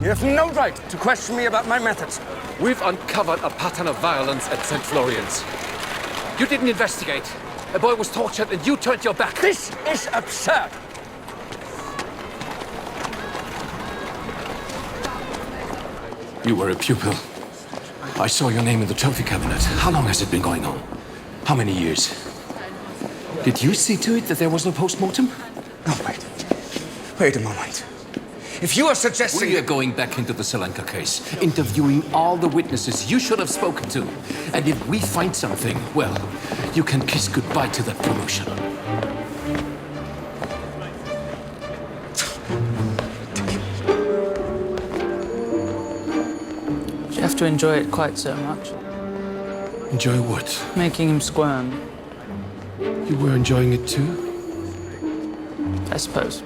You have no right to question me about my methods. We've uncovered a pattern of violence at St. Florian's. You didn't investigate. A boy was tortured and you turned your back. This is absurd. You were a pupil. I saw your name in the trophy cabinet. How long has it been going on? How many years? Did you see to it that there was no post-mortem? No, wait. Wait a moment. If you are suggesting... We are going back into the Selenka case, interviewing all the witnesses you should have spoken to. And if we find something, well, you can kiss goodbye to that promotion. You have to enjoy it quite so much. Enjoy what? Making him squirm, You were enjoying it too? I suppose.